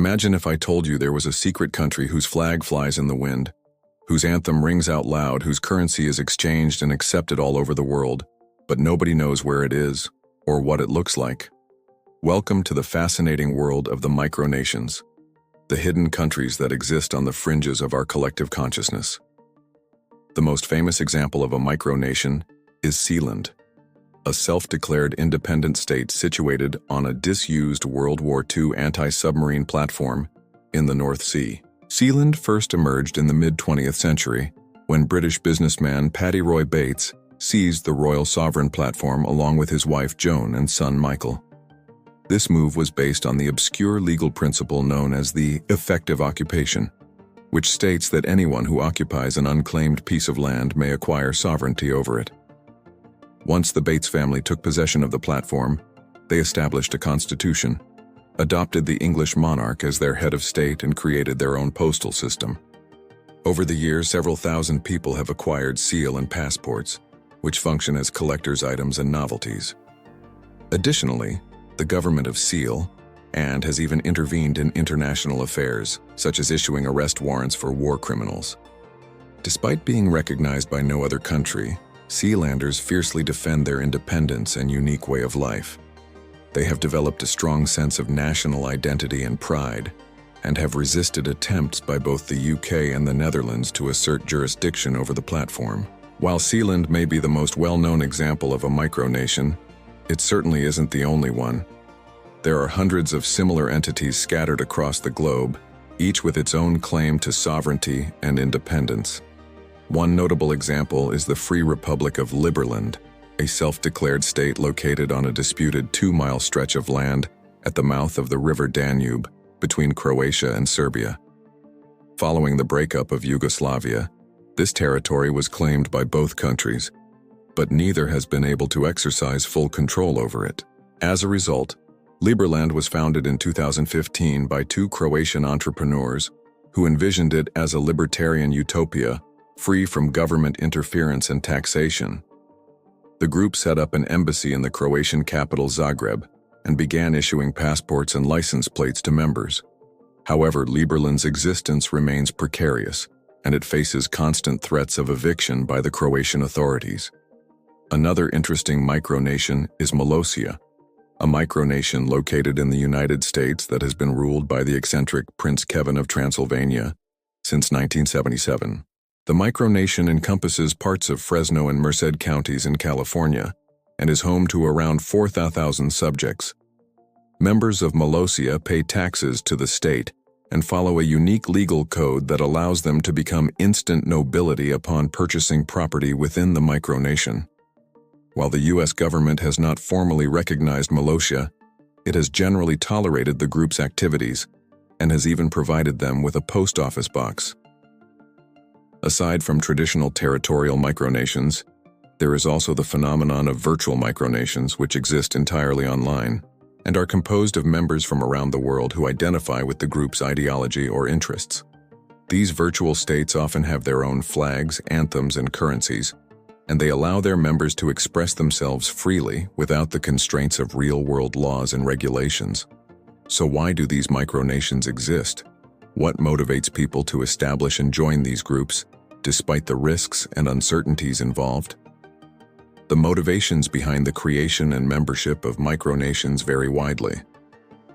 Imagine if I told you there was a secret country whose flag flies in the wind, whose anthem rings out loud, whose currency is exchanged and accepted all over the world, but nobody knows where it is or what it looks like. Welcome to the fascinating world of the micronations, the hidden countries that exist on the fringes of our collective consciousness. The most famous example of a micronation is Sealand, a self-declared independent state situated on a disused World War II anti-submarine platform in the North Sea. Sealand first emerged in the mid-20th century when British businessman Paddy Roy Bates seized the Royal Sovereign platform along with his wife Joan and son Michael. This move was based on the obscure legal principle known as the effective occupation, which states that anyone who occupies an unclaimed piece of land may acquire sovereignty over it. Once the Bates family took possession of the platform, they established a constitution, adopted the English monarch as their head of state, and created their own postal system. Over the years, several thousand people have acquired seal and passports, which function as collector's items and novelties. Additionally, the government of Seal and has even intervened in international affairs, such as issuing arrest warrants for war criminals. Despite being recognized by no other country, Sealanders fiercely defend their independence and unique way of life. They have developed a strong sense of national identity and pride, and have resisted attempts by both the UK and the Netherlands to assert jurisdiction over the platform. While Sealand may be the most well-known example of a micronation, it certainly isn't the only one. There are hundreds of similar entities scattered across the globe, each with its own claim to sovereignty and independence. One notable example is the Free Republic of Liberland, a self-declared state located on a disputed 2-mile stretch of land at the mouth of the River Danube between Croatia and Serbia. Following the breakup of Yugoslavia, this territory was claimed by both countries, but neither has been able to exercise full control over it. As a result, Liberland was founded in 2015 by 2 Croatian entrepreneurs who envisioned it as a libertarian utopia free from government interference and taxation. The group set up an embassy in the Croatian capital Zagreb and began issuing passports and license plates to members. However, Liberland's existence remains precarious, and it faces constant threats of eviction by the Croatian authorities. Another interesting micronation is Molossia, a micronation located in the United States that has been ruled by the eccentric Prince Kevin of Transylvania since 1977. The micronation encompasses parts of Fresno and Merced counties in California and is home to around 4,000 subjects. Members of Molossia pay taxes to the state and follow a unique legal code that allows them to become instant nobility upon purchasing property within the micronation. While the U.S. government has not formally recognized Molossia, it has generally tolerated the group's activities and has even provided them with a post office box. Aside from traditional territorial micronations, there is also the phenomenon of virtual micronations, which exist entirely online and are composed of members from around the world who identify with the group's ideology or interests. These virtual states often have their own flags, anthems, and currencies, and they allow their members to express themselves freely without the constraints of real-world laws and regulations. So why do these micronations exist? What motivates people to establish and join these groups, despite the risks and uncertainties involved? The motivations behind the creation and membership of micronations vary widely.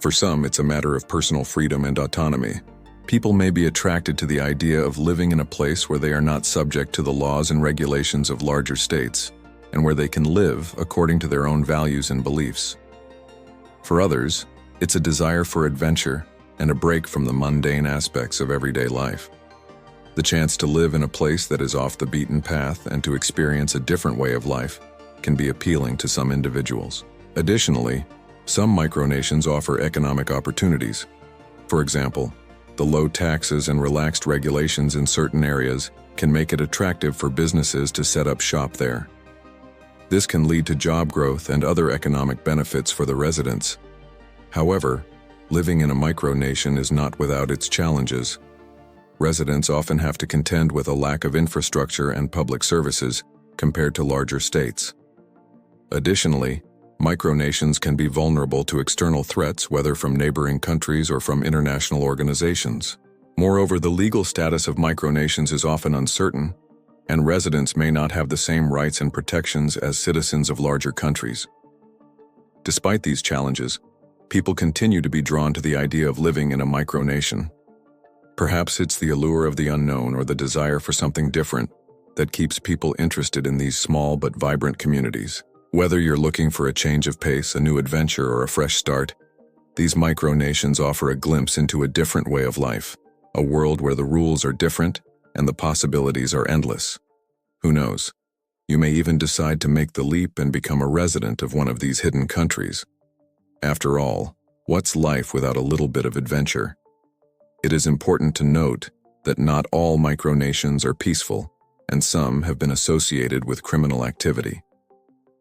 For some, it's a matter of personal freedom and autonomy. People may be attracted to the idea of living in a place where they are not subject to the laws and regulations of larger states, and where they can live according to their own values and beliefs. For others, it's a desire for adventure and a break from the mundane aspects of everyday life. The chance to live in a place that is off the beaten path and to experience a different way of life can be appealing to some individuals. Additionally, some micronations offer economic opportunities. For example, the low taxes and relaxed regulations in certain areas can make it attractive for businesses to set up shop there. This can lead to job growth and other economic benefits for the residents. However, living in a micronation is not without its challenges. Residents often have to contend with a lack of infrastructure and public services compared to larger states. Additionally, Micronations can be vulnerable to external threats, whether from neighboring countries or from international organizations. Moreover, the legal status of micronations is often uncertain, and residents may not have the same rights and protections as citizens of larger countries. Despite these challenges, people continue to be drawn to the idea of living in a micronation. Perhaps it's the allure of the unknown or the desire for something different that keeps people interested in these small but vibrant communities. Whether you're looking for a change of pace, a new adventure, or a fresh start, these micronations offer a glimpse into a different way of life, a world where the rules are different and the possibilities are endless. Who knows? You may even decide to make the leap and become a resident of one of these hidden countries. After all, what's life without a little bit of adventure? It is important to note that not all micronations are peaceful, and some have been associated with criminal activity.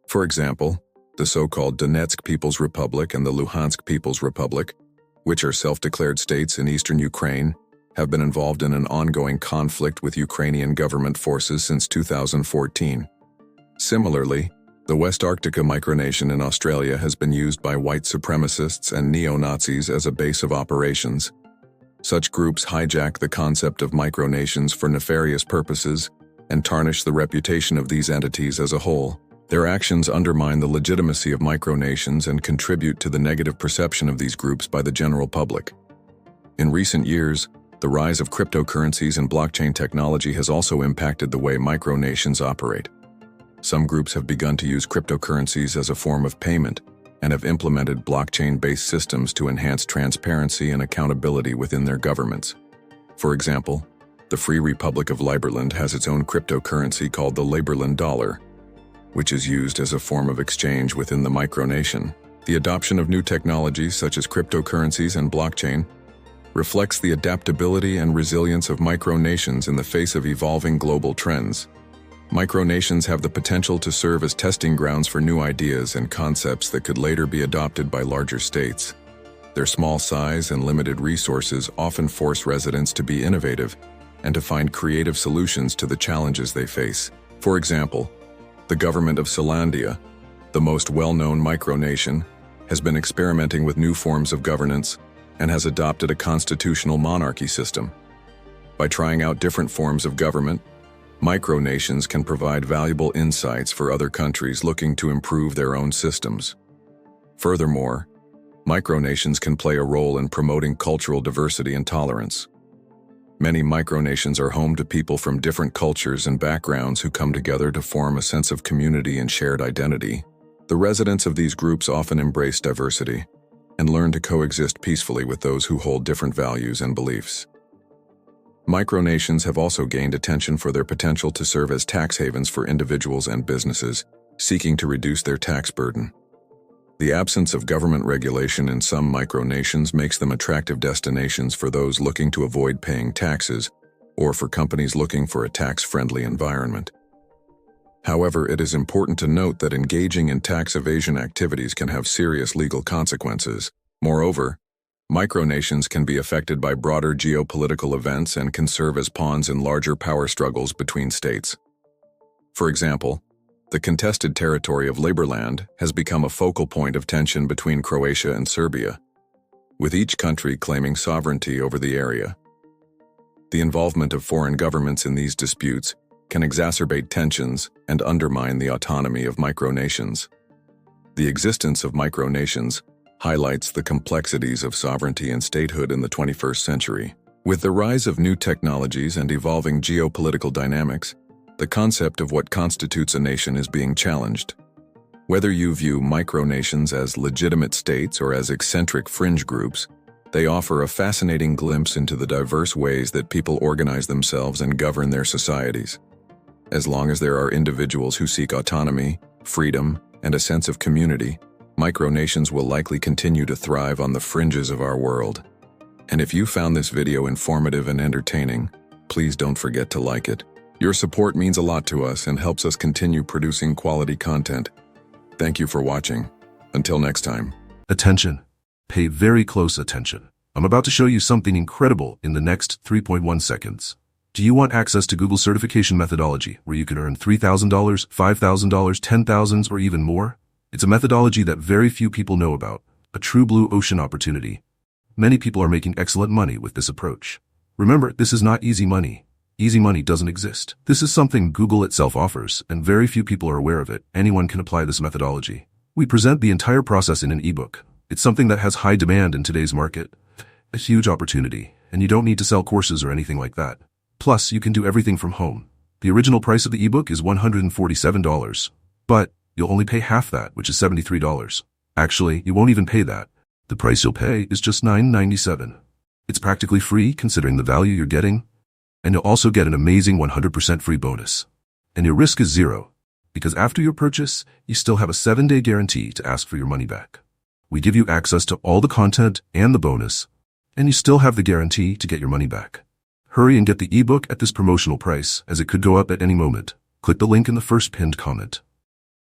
For example, the so-called Donetsk People's Republic and the Luhansk People's Republic, which are self-declared states in eastern Ukraine, have been involved in an ongoing conflict with Ukrainian government forces since 2014. Similarly, the West Arctica micronation in Australia has been used by white supremacists and neo-Nazis as a base of operations. Such groups hijack the concept of micronations for nefarious purposes and tarnish the reputation of these entities as a whole. Their actions undermine the legitimacy of micronations and contribute to the negative perception of these groups by the general public. In recent years, the rise of cryptocurrencies and blockchain technology has also impacted the way micronations operate. Some groups have begun to use cryptocurrencies as a form of payment and have implemented blockchain-based systems to enhance transparency and accountability within their governments. For example, the Free Republic of Liberland has its own cryptocurrency called the Liberland dollar, which is used as a form of exchange within the micronation. The adoption of new technologies such as cryptocurrencies and blockchain reflects the adaptability and resilience of micronations in the face of evolving global trends. Micronations have the potential to serve as testing grounds for new ideas and concepts that could later be adopted by larger states. Their small size and limited resources often force residents to be innovative and to find creative solutions to the challenges they face. For example, the government of Selandia, the most well-known micronation, has been experimenting with new forms of governance and has adopted a constitutional monarchy system. By trying out different forms of government, micronations can provide valuable insights for other countries looking to improve their own systems. Furthermore, micronations can play a role in promoting cultural diversity and tolerance. Many micronations are home to people from different cultures and backgrounds who come together to form a sense of community and shared identity. The residents of these groups often embrace diversity and learn to coexist peacefully with those who hold different values and beliefs. Micronations have also gained attention for their potential to serve as tax havens for individuals and businesses seeking to reduce their tax burden. The absence of government regulation in some micronations makes them attractive destinations for those looking to avoid paying taxes or for companies looking for a tax-friendly environment. However, it is important to note that engaging in tax evasion activities can have serious legal consequences. Moreover, micronations can be affected by broader geopolitical events and can serve as pawns in larger power struggles between states. For example, the contested territory of Liberland has become a focal point of tension between Croatia and Serbia, with each country claiming sovereignty over the area. The involvement of foreign governments in these disputes can exacerbate tensions and undermine the autonomy of micronations. The existence of micronations highlights the complexities of sovereignty and statehood in the 21st century. With the rise of new technologies and evolving geopolitical dynamics, the concept of what constitutes a nation is being challenged. Whether you view micronations as legitimate states or as eccentric fringe groups, they offer a fascinating glimpse into the diverse ways that people organize themselves and govern their societies. As long as there are individuals who seek autonomy, freedom, and a sense of community, micronations will likely continue to thrive on the fringes of our world. And if you found this video informative and entertaining, please don't forget to like it. Your support means a lot to us and helps us continue producing quality content. Thank you for watching. Until next time. Attention. Pay very close attention. I'm about to show you something incredible in the next 3.1 seconds. Do you want access to Google certification methodology where you can earn $3,000, $5,000, $10,000, or even more? It's a methodology that very few people know about, a true blue ocean opportunity. Many people are making excellent money with this approach. Remember, this is not easy money. Easy money doesn't exist. This is something Google itself offers, and very few people are aware of it. Anyone can apply this methodology. We present the entire process in an ebook. It's something that has high demand in today's market. A huge opportunity, and you don't need to sell courses or anything like that. Plus, you can do everything from home. The original price of the ebook is $147, but you'll only pay half that, which is $73. Actually, you won't even pay that. The price you'll pay is just $9.97. It's practically free considering the value you're getting, and you'll also get an amazing 100% free bonus. And your risk is zero, because after your purchase, you still have a 7-day guarantee to ask for your money back. We give you access to all the content and the bonus, and you still have the guarantee to get your money back. Hurry and get the ebook at this promotional price, as it could go up at any moment. Click the link in the first pinned comment.